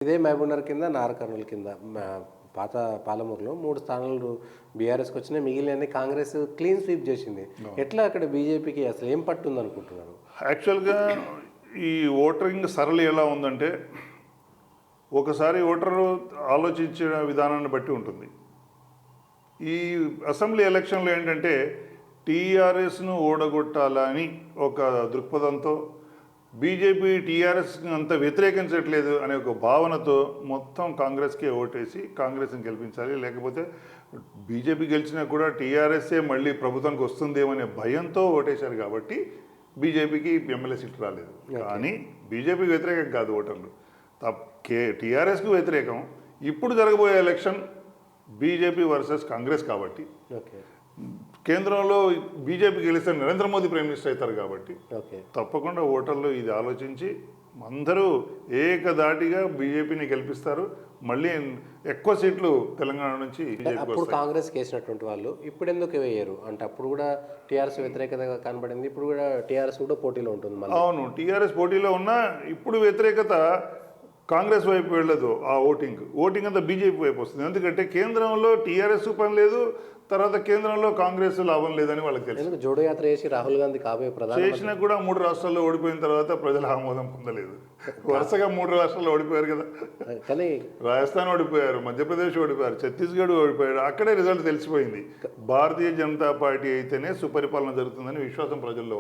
ఇదే మహబూబ్‌నగర్ కింద, నాగర్ కర్నూల్ కింద పాత పాలమూరులో 3 స్థానాలు బీఆర్ఎస్‌కి వచ్చినాయి. మిగిలినన్ని కాంగ్రెస్ క్లీన్ స్వీప్ చేసింది. ఎట్లా అక్కడ బీజేపీకి అసలు ఏం పట్టుందనుకుంటున్నారు? యాక్చువల్గా ఈ ఓటరింగ్ సరళి ఎలా ఉందంటే, ఒకసారి ఓటరు ఆలోచించే విధానాన్ని బట్టి ఉంటుంది. ఈ అసెంబ్లీ ఎలక్షన్లో ఏంటంటే టీఆర్ఎస్ను ఓడగొట్టాలని ఒక దృక్పథంతో, బీజేపీ టీఆర్ఎస్ని అంత వ్యతిరేకించట్లేదు అనే ఒక భావనతో మొత్తం కాంగ్రెస్కే ఓటేసి కాంగ్రెస్ని గెలిపించాలి, లేకపోతే బీజేపీ గెలిచినా కూడా టీఆర్ఎస్ఏ మళ్ళీ ప్రభుత్వానికి వస్తుందేమనే భయంతో ఓటేశారు. కాబట్టి బీజేపీకి ఎమ్మెల్యే సీట్లు రాలేదు. కానీ బీజేపీకి వ్యతిరేకం కాదు ఓటర్లు, టీఆర్ఎస్కు వ్యతిరేకం. ఇప్పుడు జరగబోయే ఎలక్షన్ బీజేపీ వర్సెస్ కాంగ్రెస్ కాబట్టి, కేంద్రంలో బీజేపీ గెలిస్తే నరేంద్ర మోదీ ప్రైమ్ మినిస్టర్ అవుతారు కాబట్టి తప్పకుండా ఓటర్లు ఇది ఆలోచించి అందరూ ఏకదాటిగా బీజేపీని గెలిపిస్తారు. మళ్ళీ ఎక్కువ సీట్లు తెలంగాణ నుంచి అప్పుడు కాంగ్రెస్ వేసినటువంటి వాళ్ళు ఇప్పుడు ఎందుకు వేయరు అంటే, అప్పుడు కూడా టీఆర్ఎస్ వ్యతిరేకత కనబడింది, ఇప్పుడు కూడా టీఆర్ఎస్ కూడా పోటీలో ఉంటుంది. అవును, టీఆర్ఎస్ పోటీలో ఉన్నా ఇప్పుడు వ్యతిరేకత కాంగ్రెస్ వైపు వెళ్ళదు. ఆ ఓటింగ్ అంతా బీజేపీ వైపు వస్తుంది. ఎందుకంటే కేంద్రంలో టీఆర్ఎస్ పని లేదు, తర్వాత కేంద్రంలో కాంగ్రెస్ లాభం లేదని వాళ్ళకి తెలుసు. జోడో యాత్ర చేసి రాహుల్ గాంధీ కాబోయే ప్రధాని చేసినా కూడా 3 రాష్ట్రాల్లో ఓడిపోయిన తర్వాత ప్రజల ఆమోదం పొందలేదు. వరుసగా 3 రాష్ట్రాల్లో ఓడిపోయారు కదా. కానీ రాజస్థాన్ ఓడిపోయారు, మధ్యప్రదేశ్ ఓడిపోయారు, ఛత్తీస్గఢ్ ఓడిపోయారు. అక్కడే రిజల్ట్ తెలిసిపోయింది. భారతీయ జనతా పార్టీ అయితేనే సుపరిపాలన జరుగుతుందని విశ్వాసం ప్రజల్లో